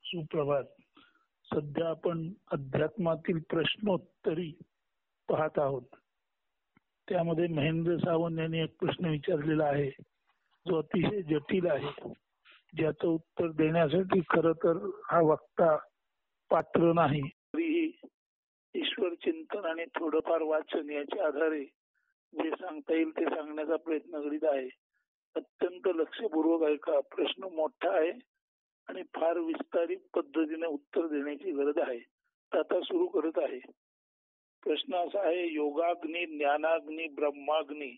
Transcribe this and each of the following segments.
सुप्रभात. सध्या आपण अध्यात्मातील प्रश्नोत्तरी पाहत आहोत. त्यामध्ये महेंद्र सावंत यांनी एक प्रश्न विचारलेला आहे जो अतिशय जटिल आहे, ज्याचं उत्तर देण्यासाठी खर तर हा वक्ता पात्र नाही. तरीही ईश्वर चिंतन आणि थोडंफार वाचन याच्या आधारे जे सांगता येईल ते सांगण्याचा प्रयत्न करीत आहे. अत्यंत लक्षपूर्वक ऐका. प्रश्न मोठा आहे आणि फार विस्तारित पद्धतीने उत्तर देण्याची गरज आहे. आता सुरू करत आहे. प्रश्न असा आहे, योगाग्नी, ज्ञानाग्नी, ब्रह्माग्नी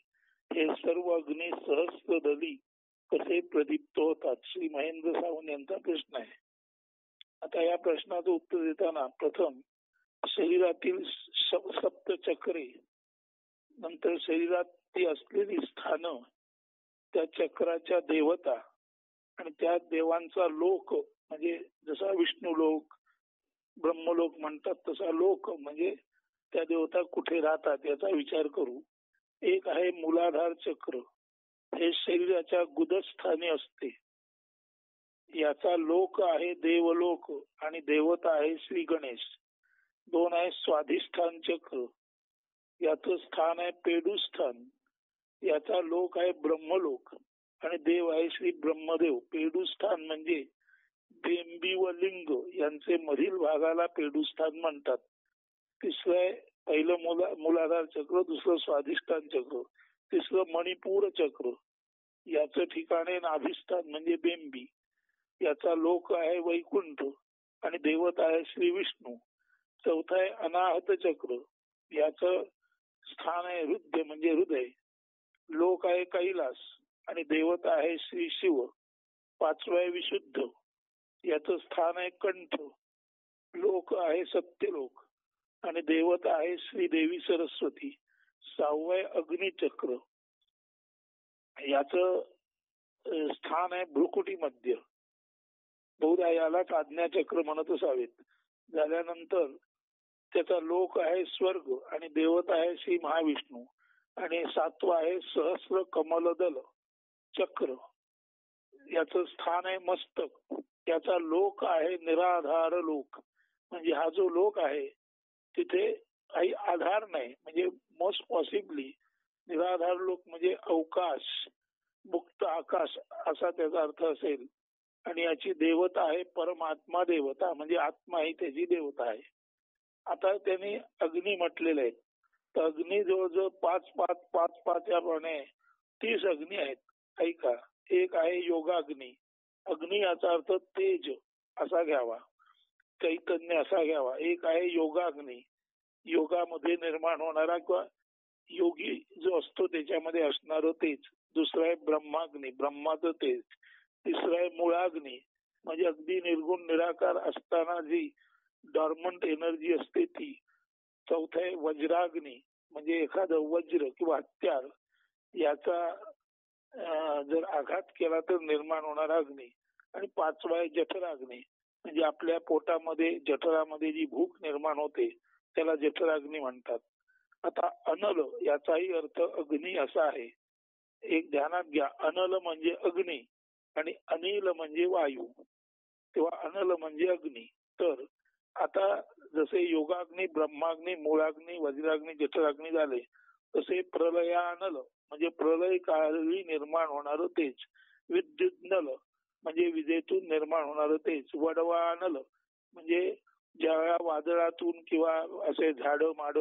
हे सर्व अग्नी सहस्रदली कसे प्रदीप्त होतात? श्री महेंद्र सावंत यांचा प्रश्न आहे. आता या प्रश्नाचं उत्तर देताना प्रथम शरीरातील सप्तचक्रे, नंतर शरीरात ती असलेली स्थानं, त्या चक्राच्या देवता आणि त्या देवांचा लोक, म्हणजे जसा विष्णू लोक, ब्रह्मलोक म्हणतात तसा लोक म्हणजे त्या देवता कुठे राहतात याचा विचार करू. एक आहे मूलाधार चक्र, हे शरीराच्या गुदस्थानी असते. याचा लोक आहे देवलोक आणि देवता आहे श्री गणेश. दोन आहे स्वाधिष्ठान चक्र, याचं स्थान आहे पेडूस्थान. याचा लोक आहे ब्रह्मलोक आणि देव आहे श्री ब्रह्मदेव. पेडूस्थान म्हणजे बेंबी व लिंग यांचे मधील भागाला पेडूस्थान म्हणतात. तिसरं आहे पहिलं मूलाधार चक्र, दुसरं स्वाधिष्ठान चक्र, तिसरं मणिपूर चक्र. याचं ठिकाण आहे नाभिस्थान म्हणजे बेंबी. याचा लोक आहे वैकुंठ आणि देवता आहे श्री विष्णू. चौथा आहे अनाहत चक्र, याचं स्थान आहे हृदय म्हणजे हृदय. लोक आहे कैलास आणि देवता आहे श्री शिव. पाचवा आहे विशुद्ध, याचं स्थान आहे कंठ. लोक आहे सत्यलोक आणि देवता आहे श्री देवी सरस्वती. सहावं आहे अग्निचक्र, याचं स्थान आहे भ्रुकुटी मध्य. बहुधा यालाच आज्ञाचक्र म्हणत असावेत. झाल्यानंतर त्याचा लोक आहे स्वर्ग आणि देवता आहे श्री महाविष्णू. आणि सातवा आहे सहस्र कमलदल चक्र, याचं स्थान आहे मस्तक. याचा लोक आहे निराधार लोक, म्हणजे हा जो लोक आहे तिथे काही आधार नाही, म्हणजे मोस्ट पॉसिबली निराधार लोक म्हणजे अवकाश, मुक्त आकाश असा त्याचा अर्थ असेल. आणि याची देवता आहे परमात्मा देवता, म्हणजे आत्मा ही त्याची देवता आहे. आता त्यांनी अग्नी म्हटलेले आहेत, तर अग्नी जवळजवळ 5-5-5-5 याप्रमाणे 30 अग्नी आहेत. ऐका. एक आहे योगाग्नी. अग्नी याचा अर्थ तेज असा घ्यावा, चैतन्य असा घ्यावा. एक आहे योगाग्नी, योगामध्ये निर्माण होणारा किंवा योगी जो असतो त्याच्यामध्ये असणारं तेज. दुसरं आहे ब्रह्माग्नी, ब्रह्माचं तेज. तिसरं आहे मुळाग्नी, म्हणजे अगदी निर्गुण निराकार असताना जी डॉर्मंट एनर्जी असते ती. चौथं आहे वज्राग्नी, म्हणजे एखादं वज्र किंवा हत्यार याचा जर आघात केला तर निर्माण होणारा अग्नी. आणि पाचवा आहे जठराग्नी, म्हणजे आपल्या पोटामध्ये जठरामध्ये जी भूक निर्माण होते त्याला जठराग्नी म्हणतात. आता अनल याचाही अर्थ अग्नी असा आहे. एक ध्यानात घ्या, अनल म्हणजे अग्नी आणि अनिल म्हणजे वायू, तेव्हा अनल म्हणजे अग्नी. तर आता जसे योगाग्नी, ब्रह्माग्नी, मूळाग्नी, वज्राग्नी, जठराग्नी झाले, तसे प्रलयानल म्हणजे प्रलय काळी निर्माण होणार तेज. विद्युतनल म्हणजे विजेतून निर्माण होणार तेज. वडवानल म्हणजे ज्या वादळातून किंवा असे झाडं माड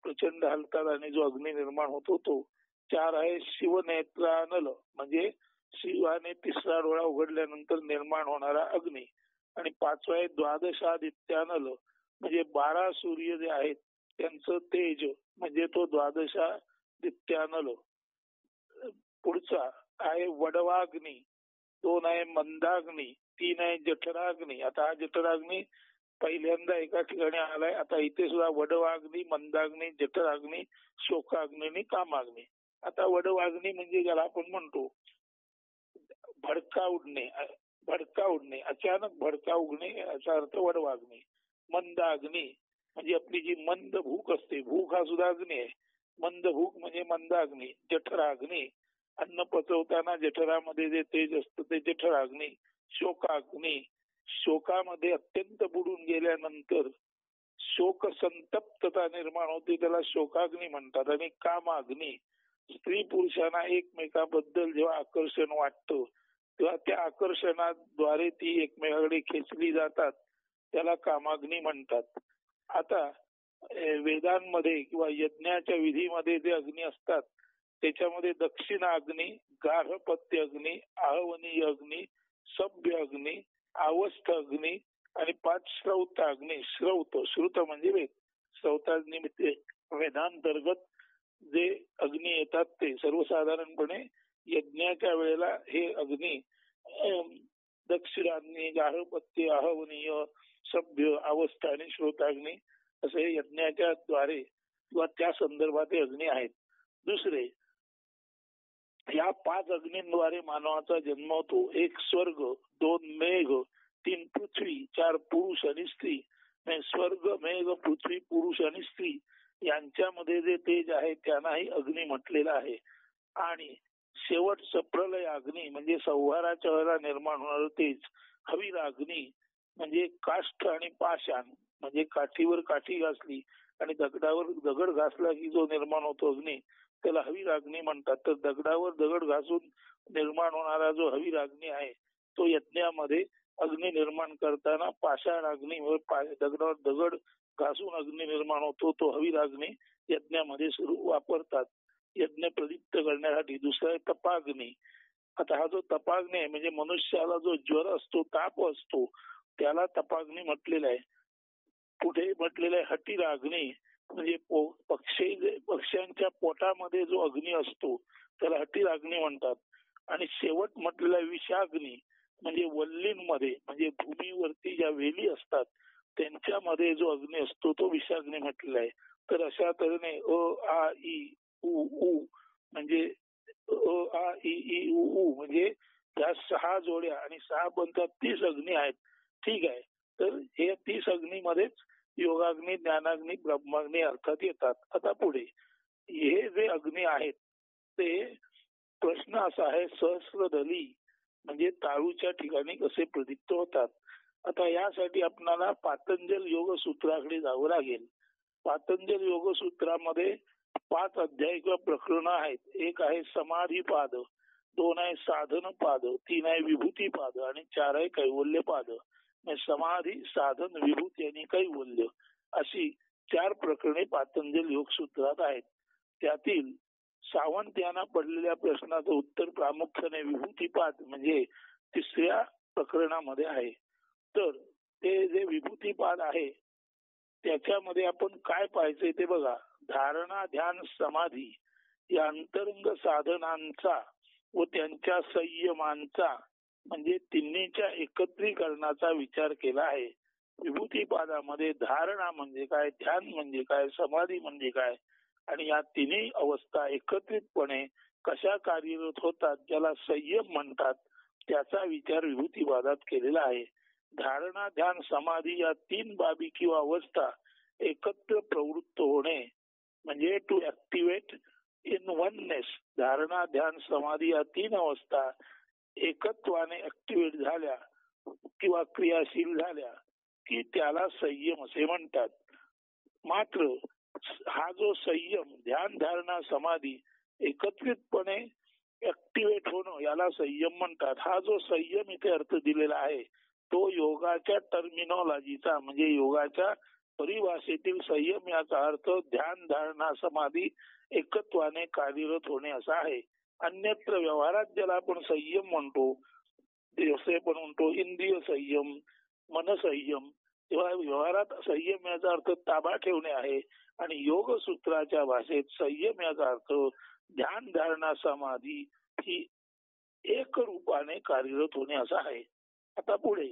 प्रचंड हलतात आणि जो अग्नी निर्माण होतो तो. चार आहे शिवनेत्रानल, म्हणजे शिवाने तिसरा डोळा उघडल्यानंतर निर्माण होणारा अग्नी. आणि पाचवा आहे द्वादशादित्यानल, म्हणजे 12 सूर्य जे आहेत त्यांचं तेज, म्हणजे तो द्वादशादित्यानल. पुढचा आहे वडवाग्नी. 2 आहे मंदाग्नी. 3 आहे जठराग्नी. आता हा जठराग्नी पहिल्यांदा एका ठिकाणी आलाय. आता इथे सुद्धा वडवाग्नी, मंदाग्नी, जठराग्नी, शोकाग्नी आणि कामाग्नी. आता वडवाग्नी म्हणजे ज्याला आपण म्हणतो भडका उडणे, अचानक भडका उडणे याचा अर्थ वडवाग्नी. मंदाग्नी म्हणजे आपली जी मंद भूक असते, भूक हा सुद्धा अग्नी आहे. मंद भूक म्हणजे मंदाग्नी. जठराग्नी अन्न पचवताना जठरामध्ये जे तेज असतं ते जठराग्नी. शोकाग्नी शोकामध्ये अत्यंत बुडून गेल्यानंतर शोक संतप्तता निर्माण होते, त्याला शोकाग्नी म्हणतात. आणि कामाग्नी, स्त्री पुरुषांना एकमेकाबद्दल जेव्हा आकर्षण वाटतं तेव्हा त्या आकर्षणाद्वारे ती एकमेकाकडे खेचली जातात, त्याला कामाग्नी म्हणतात. आता वेदांमध्ये किंवा यज्ञाच्या विधीमध्ये जे अग्नी असतात त्याच्यामध्ये दक्षिणाग्नी, गार्हपत्य अग्नी, आहवनीय अग्नी, सभ्य अग्नी, अवस्थ अग्नी आणि 5 श्रौत अग्नी. श्रुत म्हणजे वेद. श्रौताग्नी वेदांतर्गत जे अग्नी येतात ते सर्वसाधारणपणे यज्ञाच्या वेळेला हे अग्नी दक्षिणाग्नी, गार्हपत्य, आहवनीय, सभ्य, अवस्था आणि श्रोताग्नी असे यज्ञाच्या द्वारे किंवा त्या संदर्भात अग्नी आहेत. दुसरे, या 5 अग्नींद्वारे मानवाचा जन्म होतो. 1 स्वर्ग, 2 मेघ, 3 पृथ्वी, 4 पुरुष आणि स्त्री. स्वर्ग, मेघ, पृथ्वी, पुरुष आणि स्त्री यांच्यामध्ये जे तेज आहे त्यांनाही अग्नी म्हटलेलं आहे. आणि शेवटचं प्रलय अग्नी म्हणजे संहाराच्या वेळेला निर्माण होणार तेज. हवीर अग्नी म्हणजे काष्ठ आणि पाषाण म्हणजे काठीवर काठी घासली आणि दगडावर दगड घासला की जो निर्माण होतो अग्नी त्याला हवीर अग्नी म्हणतात. तर दगडावर दगड घासून निर्माण होणारा जो हवीर अग्नी आहे तो यज्ञामध्ये अग्नी निर्माण करताना पाषाण अग्नी दगडावर दगड घासून अग्नी निर्माण होतो तो हवीर अग्नी यज्ञामध्ये वापरतात यज्ञ प्रदीप्त करण्यासाठी. दुसरा आहे तपाग्नी. आता हा जो तपाग्नी आहे म्हणजे मनुष्याला जो ज्वर असतो, ताप असतो त्याला तपाग्नी म्हटलेला आहे. पुढे म्हटलेलं आहे हटीरा अग्नी म्हणजे पक्ष्यांच्या पोटामध्ये जो अग्नी असतो त्याला हटीरा अग्नी म्हणतात. आणि शेवट म्हटलेला विषाग्नी म्हणजे वल्लींमध्ये म्हणजे भूमीवरती ज्या वेली असतात त्यांच्यामध्ये जो अग्नी असतो तो विषाग्नी म्हटलेला आहे. तर अशा तऱ्हेने अ आ इ उ ऊ म्हणजे अ आ इ ई उ ऊ म्हणजे या 6 जोड्या आणि 6 पंथात 30 अग्नी आहेत. ठीक आहे. तर हे 30 अग्नीमध्येच योगाग्नी, ज्ञानाग्नी, ब्रह्माग्नी अर्थात येतात. आता पुढे हे जे अग्नी आहेत ते प्रश्न असा आहे सहस्रदली म्हणजे ताळूच्या ठिकाणी कसे प्रदीप्त होतात. आता यासाठी आपल्याला पातंजल योग सूत्राकडे जावं लागेल. पातंजल योग सूत्रामध्ये 5 अध्याय किंवा प्रकरण आहेत. एक आहे समाधीपाद, 2 आहे साधन पाद, 3 आहे विभूती पाद आणि 4 आहे कैवल्य पाद. समाधी, साधन, विभूती आणि कैवल्य अशी 4 प्रकरणे पातंजल योग सूत्रात आहेत. त्यातील सावंत यांना पडलेल्या प्रश्नाचं उत्तर प्रामुख्याने विभूतीपाद म्हणजे 3ऱ्या प्रकरणामध्ये आहे. तर ते जे विभूतीपाद आहे त्याच्यामध्ये आपण काय पाहायचंय ते बघा. धारणा, ध्यान, समाधी या अंतरंग साधनांचा व त्यांच्या संयमांचा म्हणजे तिन्हीच्या एकत्रीकरणाचा विचार केला आहे. विभूतीपादामध्ये धारणा म्हणजे काय, ध्यान म्हणजे काय, समाधी म्हणजे काय आणि या तिन्ही अवस्था एकत्रितपणे कशा कार्यरत होतात ज्याला संयम म्हणतात त्याचा विचार विभूतीपादात केलेला आहे. धारणा, ध्यान, समाधी या 3 बाबी किंवा अवस्था एकत्र प्रवृत्त होणे म्हणजे टू ऍक्टिव्हेट इन वननेस. धारणा, ध्यान, समाधी या 3 अवस्था एकत्वाने ऍक्टिव्हेट झाल्या किंवा क्रियाशील झाल्या की त्याला संयम असे म्हणतात. मात्र हा जो संयम, ध्यान, धारणा, समाधी एकत्रितपणे ऍक्टिव्हेट होणं याला संयम म्हणतात. हा जो संयम इथे अर्थ दिलेला आहे तो योगाच्या टर्मिनॉलॉजीचा म्हणजे योगाच्या परिभाषेतील संयम याचा अर्थ ध्यान, धारणा, समाधी एकत्वाने कार्यरत होणे असा आहे. अन्यत्र व्यवहारात ज्याला आपण संयम म्हणतो, जसे पण म्हणतो इंद्रिय संयम, मन संयम, तेव्हा व्यवहारात संयम याचा अर्थ ताबा ठेवणे आहे आणि योग सूत्राच्या भाषेत संयम याचा अर्थ ध्यान, धारणा, समाधी ही एक रूपाने कार्यरत होणे असा आहे. आता पुढे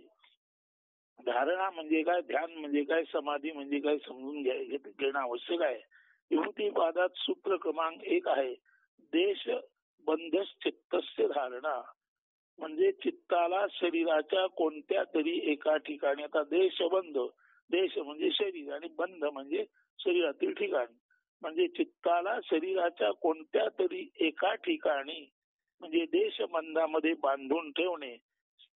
धारणा म्हणजे काय, ध्यान म्हणजे काय, समाधी म्हणजे काय समजून घेणं आवश्यक आहे. विभूतीपादात सूत्र क्रमांक 1 आहे देश बंधस चित्तस्य धारणा म्हणजे चित्ताला शरीराच्या कोणत्या तरी एका ठिकाणी. आता देशबंध, देश म्हणजे शरीर आणि बंध म्हणजे शरीरातील ठिकाण म्हणजे चित्ताला शरीराच्या कोणत्या तरी एका ठिकाणी म्हणजे देशबंधामध्ये बांधून ठेवणे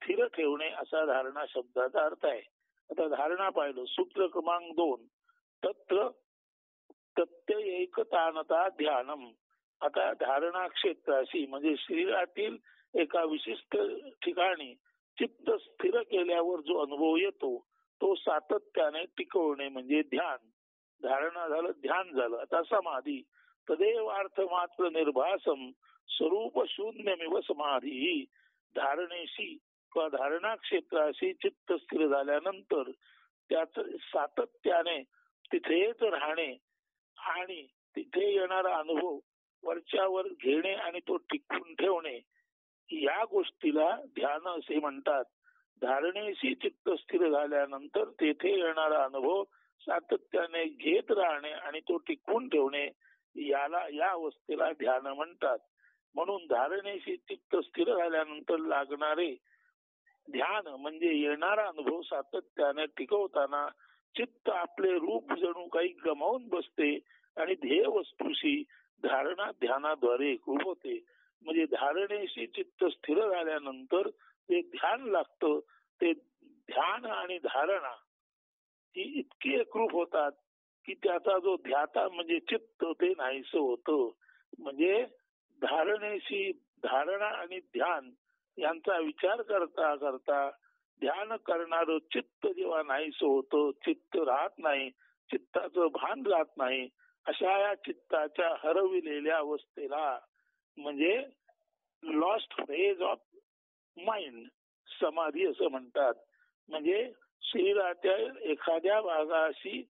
स्थिर ठेवणे असा धारणा शब्दाचा अर्थ आहे. आता धारणा पाहिलं सूत्र क्रमांक 2 तत्र प्रत्ययैकतानता ध्यानम. आता धारणा क्षेत्राशी म्हणजे शरीरातील एका विशिष्ट ठिकाणी चित्त स्थिर केल्यावर जो अनुभव येतो तो सातत्याने टिकवणे म्हणजे ध्यान. धारणा झालं, ध्यान झालं. आता समाधी तदेव अर्थ मात्र निर्भासम स्वरूप शून्यमिव समाधी. धारणेशी किंवा धारणा क्षेत्राशी चित्त स्थिर झाल्यानंतर त्याच सातत्याने तिथेच राहणे आणि तिथे येणारा अनुभव वरच्यावर घेणे आणि तो टिकवून ठेवणे या गोष्टीला ध्यान असे म्हणतात. धारणेशी चित्त स्थिर झाल्यानंतर तेथे येणारा अनुभव सातत्याने घेत राहणे आणि तो टिकवून ठेवणे या अवस्थेला ध्यान म्हणतात. म्हणून धारणेशी चित्त स्थिर झाल्यानंतर लागणारे ध्यान म्हणजे येणारा अनुभव सातत्याने टिकवताना चित्त आपले रूप जणू काही गमावून बसते आणि ध्येय वस्तूशी धारणा ध्यानाद्वारे एकरूप होते. म्हणजे धारणेशी चित्त स्थिर झाल्यानंतर ते ध्यान लागतं. ते ध्यान आणि धारणा ही इतकी एकरूप होतात की त्याचा जो ध्याता म्हणजे चित्त ते नाहीसं होतं. म्हणजे धारणेशी धारणा आणि ध्यान यांचा विचार करता करता ध्यान करणारं चित्त जेव्हा नाहीसं होतं, चित्त राहत नाही, चित्ताचं भान राहत नाही, अशा या चित्ताच्या हरविलेल्या अवस्थेला म्हणजे लॉस्ट फेज ऑफ माइंड समाधी असं म्हणतात. म्हणजे शरीराच्या एखाद्या भागाशी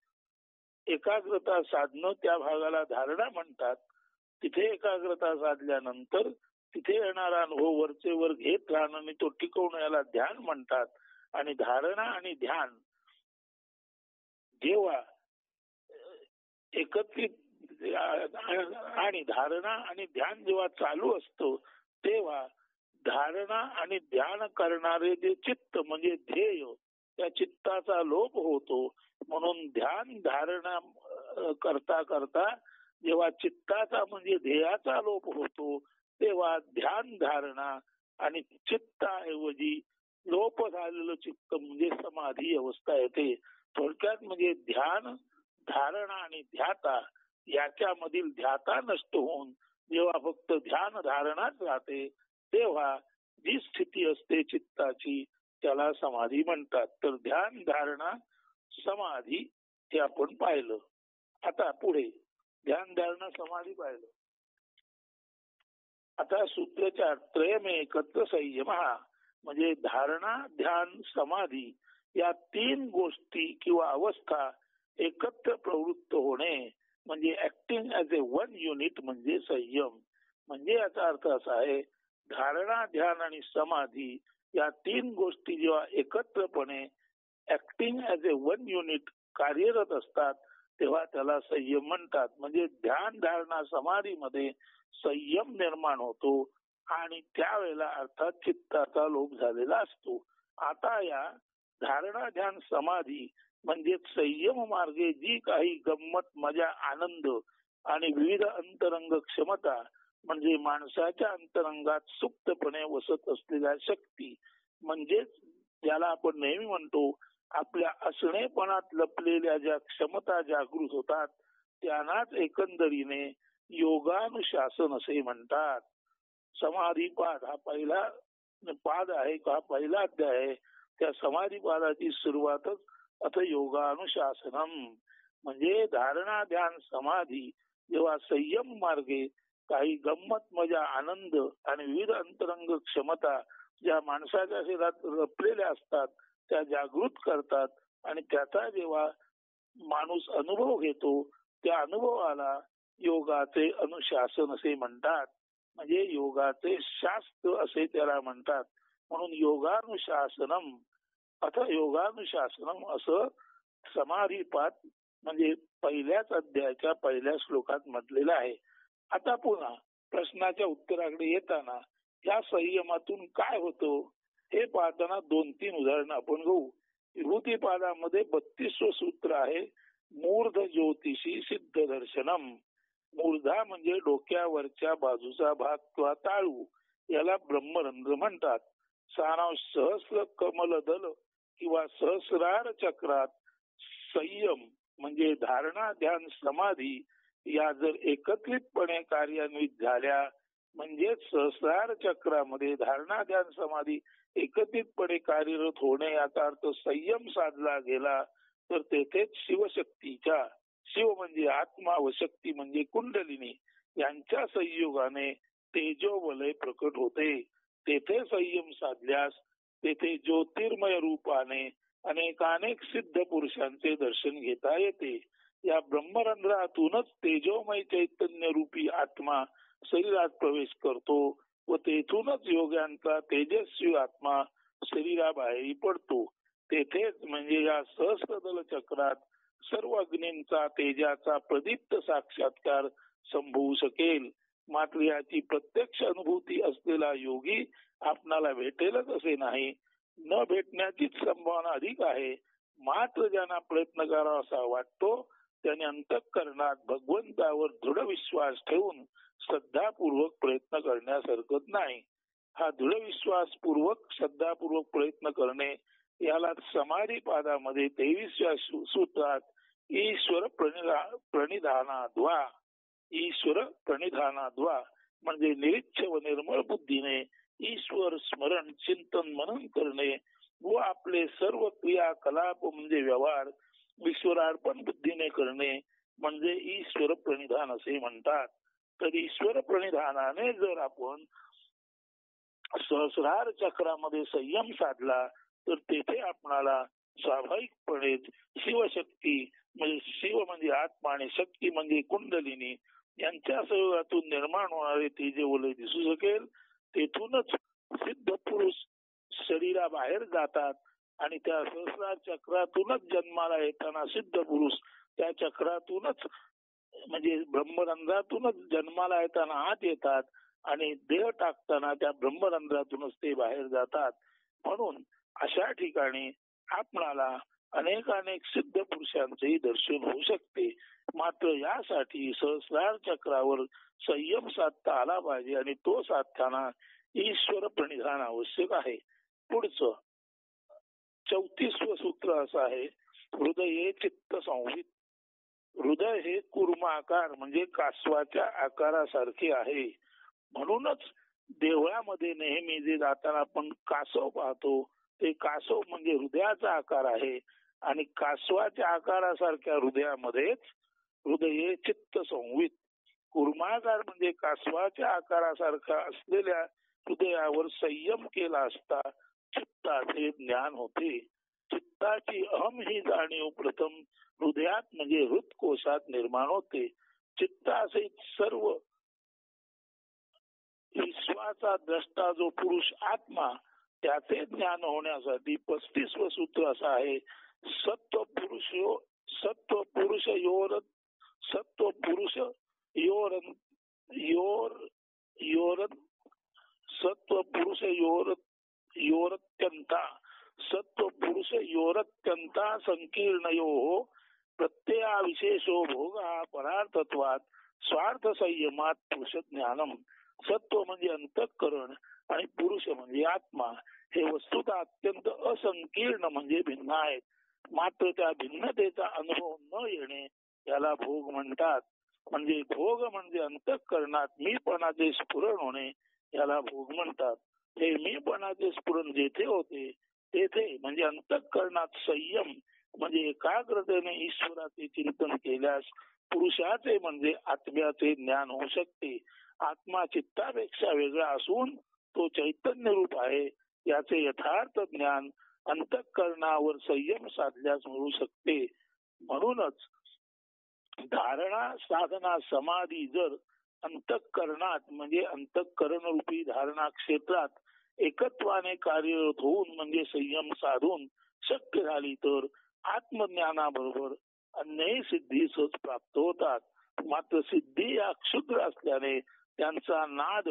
एकाग्रता साधणं त्या भागाला धारणा म्हणतात. तिथे एकाग्रता साधल्यानंतर तिथे येणारा अनुभव वरचे वर घेत राहणं आणि तो टिकवणं याला ध्यान म्हणतात. आणि धारणा आणि ध्यान जेव्हा एकत्रित आणि धारणा आणि ध्यान जेव्हा चालू असतो तेव्हा धारणा आणि ध्यान करणारे जे चित्त म्हणजे ध्येय त्या चित्ताचा लोप होतो. म्हणून ध्यान धारणा करता करता जेव्हा चित्ताचा म्हणजे ध्येयाचा लोप होतो तेव्हा ध्यान धारणा आणि चित्ताऐवजी लोप झालेलं चित्त म्हणजे समाधी अवस्था येते. थोडक्यात म्हणजे ध्यान धारणा आणि ध्याता याच्यामधील ध्याता नष्ट होऊन जेव्हा फक्त ध्यान धारणाच राहते तेव्हा जी स्थिती असते चित्ताची त्याला समाधी म्हणतात. तर ध्यान धारणा समाधी हे आपण पाहिलं. आता पुढे ध्यान धारणा समाधी पाहिलं. आता सूत्रचार त्रयमे एकत्र संयम म्हणजे धारणा ध्यान समाधी या तीन गोष्टी किंवा अवस्था एकत्र प्रवृत्त होणे म्हणजे acting as a one unit म्हणजे संयम. म्हणजे याचा अर्थ असा आहे धारणा ध्यान आणि समाधी या तीन गोष्टी जेव्हा एकत्रपणे acting as a one unit कार्यरत असतात तेव्हा त्याला संयम म्हणतात. म्हणजे ध्यान धारणा समाधीमध्ये संयम निर्माण होतो आणि त्यावेळेला अर्थात चित्ताचा लोप झालेला असतो. आता या धारणा ध्यान समाधी म्हणजे संयम मार्गे जी काही गंमत मजा आनंद आणि विविध अंतरंग क्षमता म्हणजे माणसाच्या अंतरंगात सुप्तपणे वसत असलेल्या शक्ती म्हणजेच ज्याला आपण नेहमी म्हणतो आपल्या असणेपणात लपलेल्या ज्या क्षमता जागृत होतात त्यांनाच एकंदरीने योगानुशासन असे म्हणतात. समाधीपाद हा पहिला पाद आहे, हा पहिला अध्याय आहे. त्या समाधीपादाची सुरुवातच अथ योगानुशासनम म्हणजे धारणा ध्यान समाधी जेव्हा संयम मार्गे काही गंमत मजा आनंद आणि विविध अंतरंग क्षमता ज्या माणसाच्या शरीरात लपलेल्या असतात त्या जागृत करतात आणि त्याचा जेव्हा माणूस अनुभव घेतो त्या अनुभवाला योगाचे अनुशासन असे म्हणतात. म्हणजे योगाचे शास्त्र असे त्याला म्हणतात. म्हणून योगानुशासनम अथ योगानुशासनम असं समाधीपाद म्हणजे पहिल्याच अध्यायाच्या पहिल्या श्लोकात म्हटलेलं आहे. आता पुन्हा प्रश्नाच्या उत्तराकडे येताना या संयमातून काय होतं हे पाहताना 2-3 उदाहरणं आपण घेऊ. विभूतीपादामध्ये 32वं सूत्र आहे मूर्ध ज्योतिषी सिद्ध दर्शनम. मूर्धा म्हणजे डोक्यावरच्या बाजूचा भाग किंवा ताळू याला ब्रह्मरंध्र म्हणतात. सानाव सहस्र कमलदल किंवा सहस्रार चक्रात संयम म्हणजे धारणा ध्यान समाधी या जर एकत्रितपणे कार्यान्वित झाल्या म्हणजेच सहस्रार चक्रामध्ये धारणा ध्यान समाधी एकत्रितपणे कार्यरत होणे याचा अर्थ संयम साधला गेला तर तेथेच शिवशक्तीच्या, शिव म्हणजे आत्मा व शक्ती म्हणजे कुंडलिनी यांच्या संयोगाने तेजोवलय प्रकट होते. तेथे संयम साधल्यास तेथे ज्योतिर्मय रूपाने अनेकानेक सिद्ध पुरुषांचे दर्शन घेता येते. या ब्रह्मरंध्रातूनच तेजोमय चैतन्य रूपी आत्मा शरीरात प्रवेश करतो व तेथूनच योग्यांचा तेजस्वी आत्मा शरीराबाहेर पडतो. तेथेच म्हणजे या सहस्रदल चक्रात सर्व अग्नींचा तेजाचा प्रदीप्त साक्षात्कार संभवू शकेल. मात्र याची प्रत्यक्ष अनुभूती असलेला योगी आपणाला भेटेलच असे नाही, न भेटण्याचीच संभावना अधिक आहे. मात्र ज्यांना प्रयत्न करावा असा वाटतो त्याने अंतःकरणात भगवंतावर दृढ विश्वास ठेवून श्रद्धापूर्वक प्रयत्न करण्यास हरकत नाही. हा दृढ विश्वास पूर्वक श्रद्धापूर्वक प्रयत्न करणे याला समाधी पादामध्ये 23व्या सूत्रात ईश्वर प्रणिधानाद्वा, ईश्वर प्रणिधानाद्वा म्हणजे निरीच्छ व निर्मळ बुद्धीने ईश्वर स्मरण चिंतन मनन करणे व आपले सर्व क्रियाकलाप म्हणजे व्यवहार ईश्वरार्पण बुद्धीने करणे म्हणजे ईश्वर प्रणिधान असे म्हणतात. तर ईश्वर प्रणिधानाने जर आपण सहस्रार चक्रामध्ये संयम साधला तर तेथे आपणाला स्वाभाविकपणे शिवशक्ती म्हणजे शिव म्हणजे आत्मा आणि शक्ती म्हणजे कुंडलिनी यांच्या सहयोगातून निर्माण होणारे तेजोवलय दिसू शकेल. तेथूनच सिद्ध पुरुष शरीराबाहेर जातात आणि त्या सहस्रार चक्रातूनच जन्माला येताना सिद्ध पुरुष त्या चक्रातूनच म्हणजे ब्रह्मरंध्रातूनच जन्माला येताना आत येतात आणि देह टाकताना त्या ब्रह्मरंध्रातूनच ते बाहेर जातात. म्हणून अशा ठिकाणी आपणाला अनेकानेक सिद्ध पुरुषांचेही दर्शन होऊ शकते. मात्र यासाठी सहस्रार चक्रावर संयम साधता आला पाहिजे आणि तो साधताना ईश्वर प्रणिधान आवश्यक आहे. पुढचं 34वं सूत्र असं आहे, हृदये चित्त संवित. हृदय हे कुर्माकार म्हणजे कासवाच्या आकारासारखे आहे. म्हणूनच देवळामध्ये नेहमी जे जाताना आपण कासव पाहतो ते कासव म्हणजे हृदयाचा आकार आहे आणि कासवाच्या आकारासारख्या हृदयामध्येच हृदये चित्त संवित. कुर्माकार म्हणजे कासवाच्या आकारासारखा असलेल्या हृदयावर संयम केला असता चित्ताचे ज्ञान होते. चित्ताची अहम ही जाणीव प्रथम हृदयात म्हणजे हृदकोशात निर्माण होते. चित्ताचे सर्व विश्वाचा द्रष्टा जो पुरुष आत्मा त्याचे ज्ञान होण्यासाठी 35वं सूत्र असं आहे, सत्व पुरुष योरत्यंता संकीर्णयो प्रत्यया विशेषो भोग परार्थत्वात स्वार्थ संयमात पुरुष ज्ञानम. सत्व म्हणजे अंतःकरण आणि पुरुष म्हणजे आत्मा हे वस्तुतः अत्यंत असंकीर्ण म्हणजे भिन्न आहेत. मात्र त्या भिन्नतेचा अनुभव न येणे याला भोग म्हणतात. म्हणजे भोग म्हणजे अंतःकरणात मीपणाचे स्फुरण होणे याला भोग म्हणतात. हे मीपणाचे स्फुरण जेथे होते तेथे म्हणजे अंतःकरणात संयम म्हणजे एकाग्रतेने ईश्वराचे चिंतन केल्यास पुरुषाचे म्हणजे आत्म्याचे ज्ञान होऊ शकते. आत्मा चित्तापेक्षा वेगळा असून तो चैतन्य रूप आहे याचे यथार्थ ज्ञान अंतःकरणावर संयम साधल्यास मिळू शकते. म्हणूनच धारणा साधना समाधी जर अंतःकरणात म्हणजे अंतःकरण रूपी धारणा क्षेत्रात एकत्वाने कार्यरत होऊन म्हणजे संयम साधून शक्य झाली तर आत्मज्ञानाबरोबर अन्यही सिद्धी सहज प्राप्त होतात. मात्र सिद्धी या क्षुद्र असल्याने त्यांचा नाद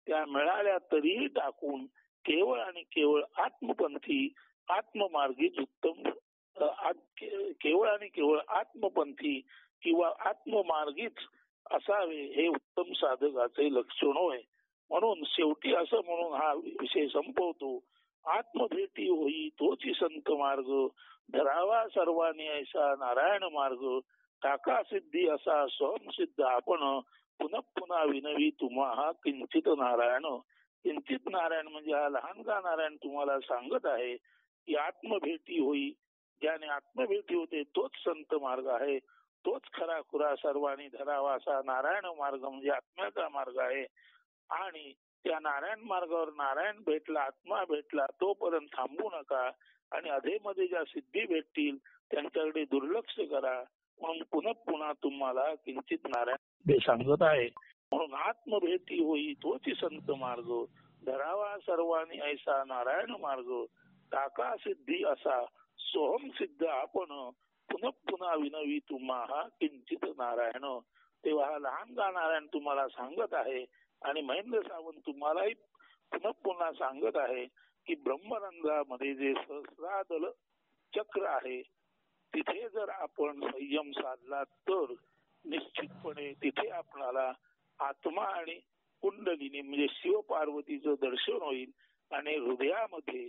त्या मिळाल्या तरीही टाकून केवळ आणि केवळ आत्मपंथी आत्ममार्गीच उत्तम केवळ आणि केवळ आत्मपंथी किंवा आत्ममार्गीच असावे हे उत्तम साधकाचे लक्षण होय. म्हणून शेवटी असं म्हणून हा विषय संपवतो आत्मभेटी होई तोची संत मार्ग, धरावा सर्वांनी ऐसा नारायण मार्ग, टाका सिद्धी असा स्वयंसिद्ध आपण, पुनः पुन्हा विनवी तुम्हा हा किंचित नारायण. किंचित नारायण म्हणजे हा लहानगा नारायण तुम्हाला सांगत आहे की आत्मभेटी होई, ज्याने आत्मभेटी होते तोच संत मार्ग आहे, तोच खरा खुरा सर्वांनी धरावा असा नारायण मार्ग म्हणजे आत्म्याचा मार्ग आहे. आणि त्या नारायण मार्गावर नारायण भेटला, आत्मा भेटला, तोपर्यंत थांबू नका आणि अधेमध्ये ज्या सिद्धी भेटतील त्यांच्याकडे दुर्लक्ष करा. म्हणून पुन्हा पुन्हा तुम्हाला किंचित नारायण सांगत आहे. म्हणून आत्मभेटी होई तोची संत मार्ग, धरावा सर्वांनी ऐसा नारायण मार्ग, टाका सिद्धी असा सोहम सिद्ध आपण, पुन्हा पुन्हा विनवी तुम्हा हा किंचित नारायण. तेव्हा हा लहानगा नारायण तुम्हाला सांगत आहे आणि महेंद्र सावंत तुम्हालाही पुन्हा पुन्हा सांगत आहे की ब्रह्मरंध्रामध्ये जे सहस्रादल चक्र आहे तिथे जर आपण संयम साधला तर निश्चितपणे तिथे आपणाला आत्मा आणि कुंडलिनी म्हणजे शिव पार्वतीचं दर्शन होईल. आणि हृदयामध्ये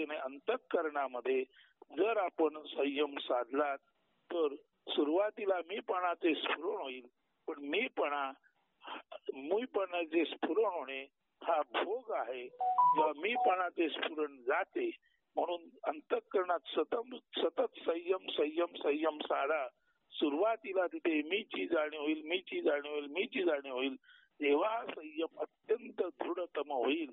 नाही, अंतःकरणामध्ये जर आपण संयम साधला तर सुरुवातीला मीपणाचे स्फुरण होईल. पण मीपणाचे स्फुरण होणे हा भोग आहे. जेव्हा मीपणाचे स्फुरण जाते म्हणून अंतःकरणात सतत संयम संयम संयम साधा. सुरुवातीला तिथे मीची जाणीव होईल. जेव्हा संयम अत्यंत दृढतम होईल,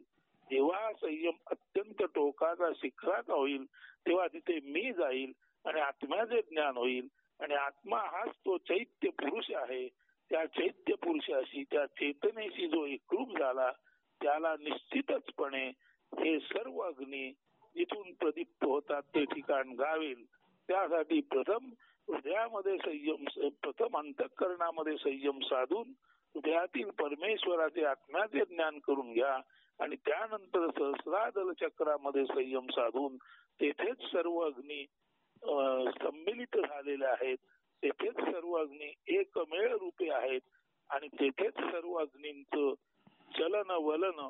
जेव्हा संयम अत्यंत टोकाचा शिखराचा होईल, तेव्हा तिथे मी जाईल आणि आत्म्याचे ज्ञान होईल. आणि आत्मा हाच तो चैत्य पुरुष आहे. त्या चैत्य पुरुषाशी, त्या चेतनेशी जो एकरूप झाला त्याला निश्चितचपणे हे सर्व अग्नी जिथून प्रदीप्त होतात ते ठिकाण गावेल. त्यासाठी प्रथम हृदयामध्ये संयम, प्रथम अंतःकरणामध्ये संयम साधून हृदयातील परमेश्वराचे आत्म्याचे ज्ञान करून घ्या आणि त्यानंतर सहस्रादल चक्रामध्ये संयम साधून तेथेच सर्व अग्नी सम्मिलित झालेले आहेत. तेथेच सर्व अग्नी एकमेळ रूपे आहेत आणि तेथेच सर्व अग्नींचं चलन वलन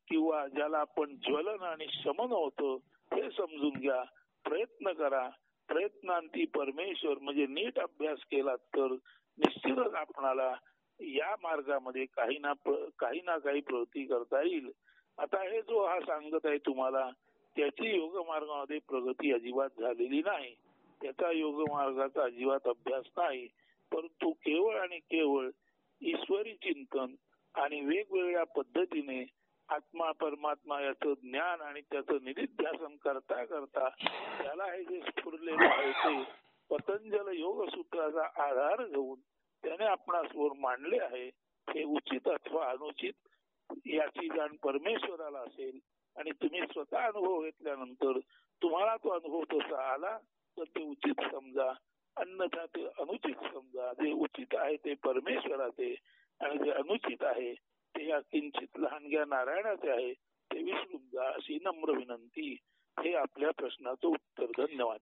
किंवा ज्याला आपण ज्वलन आणि शमन होतं हे समजून घ्या. प्रयत्न करा. प्रयत्नांती परमेश्वर म्हणजे नीट अभ्यास केला तर निश्चितच आपणाला या मार्गामध्ये काही ना काही प्रगती करता येईल. आता हे जो हा सांगत आहे तुम्हाला त्याची योग मार्गामध्ये प्रगती अजिबात झालेली नाही, त्याचा योग मार्गाचा अजिबात अभ्यास नाही, परंतु केवळ आणि केवळ ईश्वरी चिंतन आणि वेगवेगळ्या पद्धतीने आत्मा परमात्मा याचं ज्ञान आणि त्याचं निधिध्यासन करता करता त्याला हे जे स्फुरलेलं आहे ते पतंजल योग सूत्राचा आधार घेऊन त्याने आपणासमोर मांडले आहे. हे उचित अथवा अनुचित याची जाण परमेश्वराला असेल आणि तुम्ही स्वतः अनुभव घेतल्यानंतर तुम्हाला तो अनुभव तसा आला तर ते उचित समजा, अन्यथा ते अनुचित समजा. जे उचित आहे ते परमेश्वराचे आणि जे अनुचित आहे ते या किंचित लहानग्या नारायणाचे आहे ते विसरून जा अशी नम्र विनंती. हे आपल्या प्रश्नाचं उत्तर. धन्यवाद.